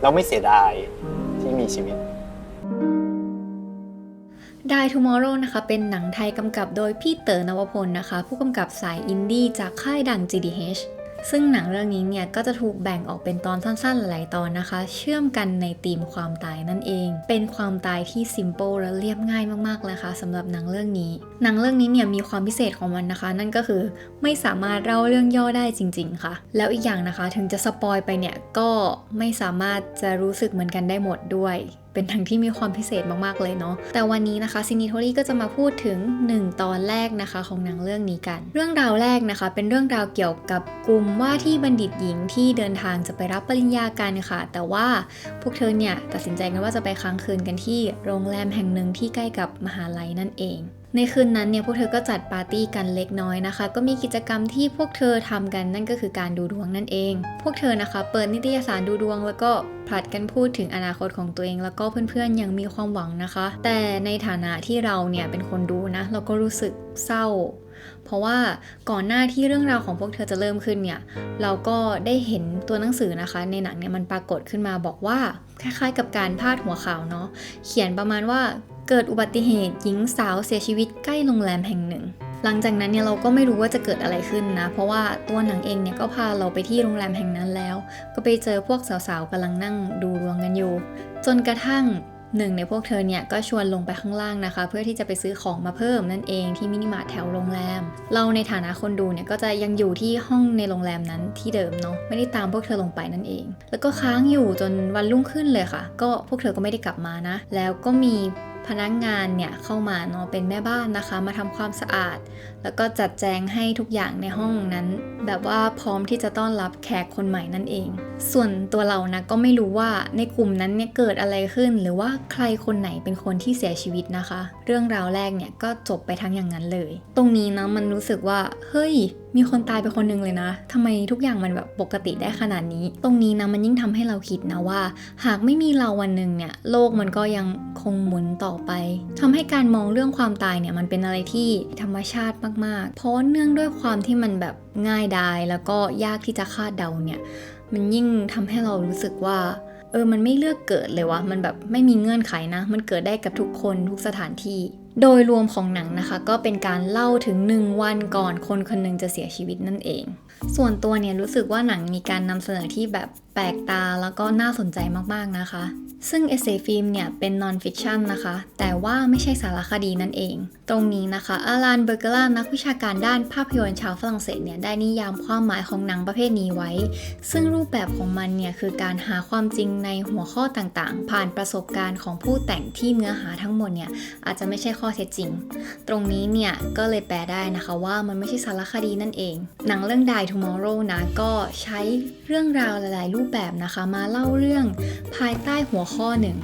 แล้วไม่เสียดายที่มีชีวิต Die Tomorrow นะคะเป็นหนังไทยกำกับโดยพี่เต๋อนวพลนะคะผู้กำกับสายอินดี้จากค่ายดัง GDH ซึ่งหนังเรื่องนี้เนี่ยก็จะถูกแบ่งออกเป็นตอนสั้นๆหลายๆตอนนะคะเชื่อมกันในธีมความตายนั่นเองเป็นความตายที่ simple และเรียบง่ายมากๆเลยค่ะสำหรับหนังเรื่องนี้เนี่ยมีความพิเศษของมันนะคะนั่นก็คือไม่สามารถเล่าเรื่องย่อได้จริงๆค่ะแล้วอีกอย่างนะคะถึงจะสปอยไปเนี่ยก็ไม่สามารถจะรู้สึกเหมือนกันได้หมดด้วยเป็นหนังที่มีความพิเศษมากๆเลยเนาะแต่วันนี้นะคะซินิโทรี่ก็จะมาพูดถึง1ตอนแรกนะคะของหนังเรื่องนี้กันเรื่องราวแรกนะคะเป็นเรื่องราวเกี่ยวกับกลุ่มว่าที่บัณฑิตหญิงที่เดินทางจะไปรับปริญญากันค่ะแต่ว่าพวกเธอเนี่ยตัดสินใจกันว่าจะไปค้างคืนกันที่โรงแรมแห่งหนึ่งที่ใกล้กับมหาลัยนั่นเองในคืนนั้นเนี่ยพวกเธอก็จัดปาร์ตี้กันเล็กน้อยนะคะก็มีกิจกรรมที่พวกเธอทำกันนั่นก็คือการดูดวงนั่นเองพวกเธอนะคะเปิดนิตยสารดูดวงแล้วก็ผลัดกันพูดถึงอนาคตของตัวเองแล้วก็เพื่อนๆยังมีความหวังนะคะแต่ในฐานะที่เราเนี่ยเป็นคนดูนะเราก็รู้สึกเศร้าเพราะว่าก่อนหน้าที่เรื่องราวของพวกเธอจะเริ่มขึ้นเนี่ยเราก็ได้เห็นตัวหนังสือนะคะในหนังเนี่ยมันปรากฏขึ้นมาบอกว่าคล้ายๆกับการพาดหัวข่าวเนาะเขียนประมาณว่าเกิดอุบัติเหตุหญิงสาวเสียชีวิตใกล้โรงแรมแห่งหนึ่งหลังจากนั้นเนี่ยเราก็ไม่รู้ว่าจะเกิดอะไรขึ้นนะเพราะว่าตัวหนังเองเนี่ยก็พาเราไปที่โรงแรมแห่งนั้นแล้วก็ไปเจอพวกสาวๆกำลังนั่งดูดวงกันอยู่จนกระทั่งหนึ่งในพวกเธอเนี่ยก็ชวนลงไปข้างล่างนะคะเพื่อที่จะไปซื้อของมาเพิ่มนั่นเองที่มินิมาร์ทแถวโรงแรมเราในฐานะคนดูเนี่ยก็จะยังอยู่ที่ห้องในโรงแรมนั้นที่เดิมเนาะไม่ได้ตามพวกเธอลงไปนั่นเองแล้วก็ค้างอยู่จนวันรุ่งขึ้นเลยค่ะก็พวกเธอก็ไม่ได้กลับมานะแล้วก็มีพนักงานเนี่ยเข้ามาเนาะเป็นแม่บ้านนะคะมาทำความสะอาดแล้วก็จัดแจงให้ทุกอย่างในห้องนั้นแบบว่าพร้อมที่จะต้อนรับแขกคนใหม่นั่นเองส่วนตัวเรานะก็ไม่รู้ว่าในกลุ่มนั้นเนี่ยเกิดอะไรขึ้นหรือว่าใครคนไหนเป็นคนที่เสียชีวิตนะคะเรื่องราวแรกเนี่ยก็จบไปทั้งอย่างนั้นเลยตรงนี้นะมันรู้สึกว่าเฮ้ยมีคนตายไปคนนึงเลยนะทำไมทุกอย่างมันแบบปกติได้ขนาดนี้ตรงนี้นะมันยิ่งทำให้เราคิดนะว่าหากไม่มีเราวันหนึ่งเนี่ยโลกมันก็ยังคงหมุนต่อไปทำให้การมองเรื่องความตายเนี่ยมันเป็นอะไรที่ธรรมชาติมากๆเพราะเนื่องด้วยความที่มันแบบง่ายดายแล้วก็ยากที่จะคาดเดาเนี่ยมันยิ่งทำให้เรารู้สึกว่ามันไม่เลือกเกิดเลยวะมันแบบไม่มีเงื่อนไขนะมันเกิดได้กับทุกคนทุกสถานที่โดยรวมของหนังนะคะก็เป็นการเล่าถึง1วันก่อนคนคนหนึงจะเสียชีวิตนั่นเองส่วนตัวเนี่ยรู้สึกว่าหนังมีการนำเสนอที่แบบแปลกตาแล้วก็น่าสนใจมากๆนะคะซึ่งเอเซฟิล์มเนี่ยเป็นนอนฟิกชันนะคะแต่ว่าไม่ใช่สารคดีนั่นเองตรงนี้นะคะอาลานเบอร์เกล่านักวิชาการด้านภาพยนตร์ชาวฝรั่งเศสเนี่ยได้นิยามความหมายของหนังประเภทนี้ไว้ซึ่งรูปแบบของมันเนี่ยคือการหาความจริงในหัวข้อต่างๆผ่านประสบการณ์ของผู้แต่งที่เนื้อหาทั้งหมดเนี่ยอาจจะไม่ใช่ข้อเท็จจริงตรงนี้เนี่ยก็เลยแปลได้นะคะว่ามันไม่ใช่สารคดีนั่นเองหนังเรื่อง Die Tomorrow นะก็ใช้เรื่องราวหลายๆรูปแบบนะคะมาเล่าเรื่องภายใต้หัวข้อหนึ่ง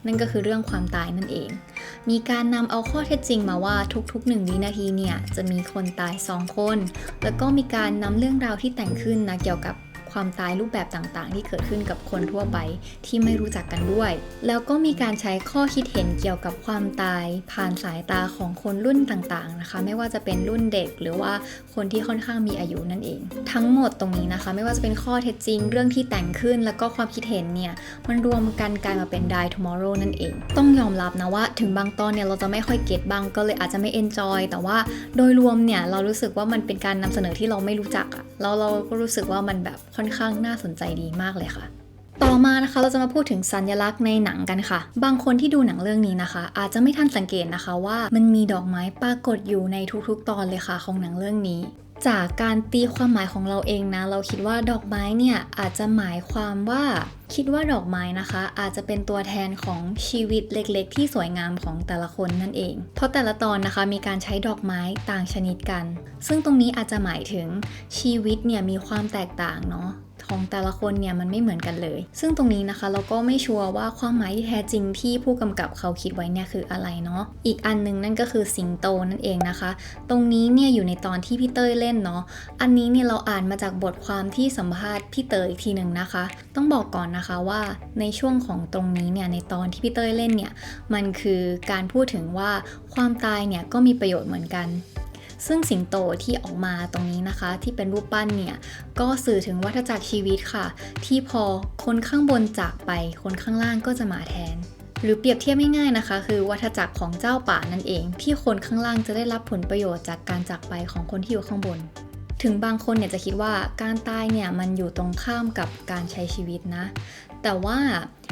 นั่นก็คือเรื่องความตายนั่นเองมีการนำเอาข้อเท็จจริงมาว่าทุกๆ1 วินาทีเนี่ยจะมีคนตาย2 คนแล้วก็มีการนำเรื่องราวที่แต่งขึ้นนะเกี่ยวกับความตายรูปแบบต่างๆที่เกิดขึ้นกับคนทั่วไปที่ไม่รู้จักกันด้วยแล้วก็มีการใช้ข้อคิดเห็นเกี่ยวกับความตายผ่านสายตาของคนรุ่นต่างๆนะคะไม่ว่าจะเป็นรุ่นเด็กหรือว่าคนที่ค่อนข้างมีอายุนั่นเองทั้งหมดตรงนี้นะคะไม่ว่าจะเป็นข้อเท็จจริงเรื่องที่แต่งขึ้นแล้วก็ความคิดเห็นเนี่ยมันรวมกันกลายมาเป็น Die Tomorrow นั่นเองต้องยอมรับนะว่าถึงบางตอนเนี่ยเราจะไม่ค่อยเก็ตบ้างก็เลยอาจจะไม่ enjoy แต่ว่าโดยรวมเนี่ยเรารู้สึกว่ามันเป็นการนำเสนอที่เราไม่รู้จักอะแล้วเราก็รู้สึกว่ามันแบบค่อนข้างน่าสนใจดีมากเลยค่ะต่อมานะคะเราจะมาพูดถึงสัญลักษณ์ในหนังกันค่ะบางคนที่ดูหนังเรื่องนี้นะคะอาจจะไม่ทันสังเกตนะคะว่ามันมีดอกไม้ปรากฏอยู่ในทุกๆตอนเลยค่ะของหนังเรื่องนี้จากการตีความหมายของเราเองนะเราคิดว่าดอกไม้เนี่ยอาจจะหมายความว่าคิดว่าดอกไม้นะคะอาจจะเป็นตัวแทนของชีวิตเล็กๆที่สวยงามของแต่ละคนนั่นเองเพราะแต่ละตอนนะคะมีการใช้ดอกไม้ต่างชนิดกันซึ่งตรงนี้อาจจะหมายถึงชีวิตเนี่ยมีความแตกต่างเนาะของแต่ละคนเนี่ยมันไม่เหมือนกันเลยซึ่งตรงนี้นะคะเราก็ไม่ชัวร์ว่าความหมายที่แท้จริงที่ผู้กำกับเขาคิดไว้เนี่ยคืออะไรเนาะอีกอันนึงนั่นก็คือสิงโตนั่นเองนะคะตรงนี้เนี่ยอยู่ในตอนที่พี่เต้ยเล่นเนาะอันนี้เนี่ยเราอ่านมาจากบทความที่สัมภาษณ์พี่เต้ยอีกทีหนึ่งนะคะต้องบอกก่อนนะคะว่าในช่วงของตรงนี้เนี่ยในตอนที่พี่เต้ยเล่นเนี่ยมันคือการพูดถึงว่าความตายเนี่ยก็มีประโยชน์เหมือนกัน ซึ่งสิงโตที่ออกมาตรงนี้นะคะที่เป็นรูปปั้นเนี่ยก็สื่อถึงวัฏจักรชีวิตค่ะที่พอคนข้างบนจากไปคนข้างล่างก็จะมาแทนหรือเปรียบเทียบง่ายๆนะคะคือวัฏจักรของเจ้าป่านั่นเองที่คนข้างล่างจะได้รับผลประโยชน์จากการจากไปของคนที่อยู่ข้างบนถึงบางคนเนี่ยจะคิดว่าการตายเนี่ยมันอยู่ตรงข้ามกับการใช้ชีวิตนะแต่ว่า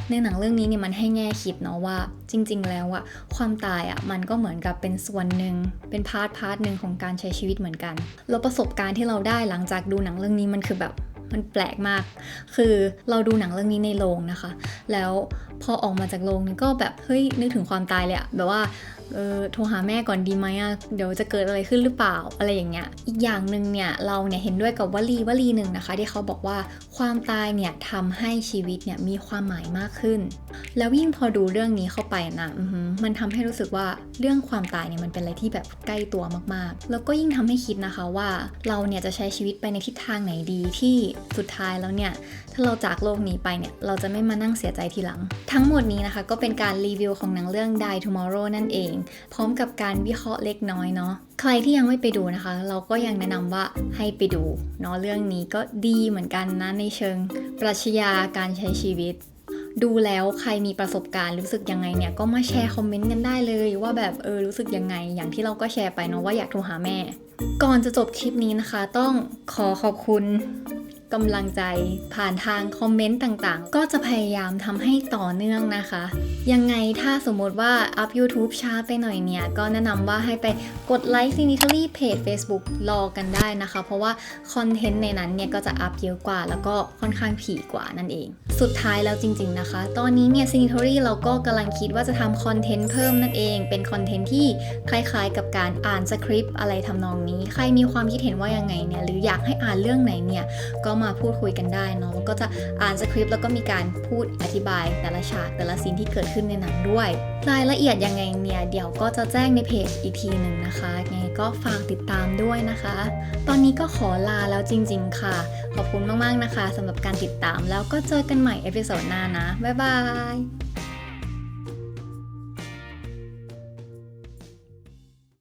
ในหนังเรื่องนี้เนี่ยมันให้แง่คิดเนาะว่าจริงๆแล้วอะความตายอะมันก็เหมือนกับเป็นส่วนหนึ่งเป็นพาร์ทหนึ่งของการใช้ชีวิตเหมือนกันแล้วประสบการณ์ที่เราได้หลังจากดูหนังเรื่องนี้มันคือแบบมันแปลกมากคือเราดูหนังเรื่องนี้ในโรงนะคะแล้วพอออกมาจากโรงเนี่ยก็แบบเฮ้ยนึกถึงความตายเลยอะแบบว่าโทรหาแม่ก่อนดีไหมอะเดี๋ยวจะเกิดอะไรขึ้นหรือเปล่าอะไรอย่างเงี้ยอีกอย่างหนึ่งเนี่ยเราเนี่ยเห็นด้วยกับวลีหนึ่งนะคะที่เขาบอกว่าความตายเนี่ยทำให้ชีวิตเนี่ยมีความหมายมากขึ้นแล้วยิ่งพอดูเรื่องนี้เข้าไปนะมันทำให้รู้สึกว่าเรื่องความตายเนี่ยมันเป็นอะไรที่แบบใกล้ตัวมากๆแล้วก็ยิ่งทำให้คิดนะคะว่าเราเนี่ยจะใช้ชีวิตไปในทิศทางไหนดีที่สุดท้ายแล้วเนี่ยถ้าเราจากโลกนี้ไปเนี่ยเราจะไม่มานั่งเสียใจทีหลังทั้งหมดนี้นะคะก็เป็นการรีวิวของหนังเรื่อง Die Tomorrow นั่นเองพร้อมกับการวิเคราะห์เล็กน้อยเนาะใครที่ยังไม่ไปดูนะคะเราก็ยังแนะนำว่าให้ไปดูเนาะเรื่องนี้ก็ดีเหมือนกันนะในเชิงปรัชญาการใช้ชีวิตดูแล้วใครมีประสบการณ์รู้สึกยังไงเนี่ยก็มาแชร์คอมเมนต์กันได้เลยว่าแบบรู้สึกยังไงอย่างที่เราก็แชร์ไปเนาะว่าอยากโทรหาแม่ก่อนจะจบคลิปนี้นะคะต้องขอบคุณกำลังใจผ่านทางคอมเมนต์ต่างๆก็จะพยายามทำให้ต่อเนื่องนะคะยังไงถ้าสมมติว่าอัพ YouTube ช้าไปหน่อยเนี่ยก็แนะนำว่าให้ไปกดไลค์ Cinitaly เพจ Facebook รอกันได้นะคะเพราะว่าคอนเทนต์ในนั้นเนี่ยก็จะอัพเยอะกว่าแล้วก็ค่อนข้างถี่กว่านั่นเองสุดท้ายแล้วจริงๆนะคะตอนนี้เนี่ย Cinitaly เราก็กำลังคิดว่าจะทำคอนเทนต์เพิ่มนั่นเองเป็นคอนเทนต์ที่คล้ายๆกับการอ่านสคริปต์อะไรทำนองนี้ใครมีความคิดเห็นว่ายังไงเนี่ยหรืออยากให้อ่านเรื่องไหนเนี่ยก็มาพูดคุยกันได้เนาะก็จะอ่านสคริปต์แล้วก็มีการพูดอธิบายแต่ละฉากแต่ละซีนที่เกิดขึ้นในหนังด้วยรายละเอียดยังไงเนี่ยเดี๋ยวก็จะแจ้งในเพจอีกทีหนึ่งนะคะไงก็ฝากติดตามด้วยนะคะตอนนี้ก็ขอลาแล้วจริงๆค่ะขอบคุณมากๆนะคะสำหรับการติดตามแล้วก็เจอกันใหม่เอพิโซดหน้านะบ๊ายบาย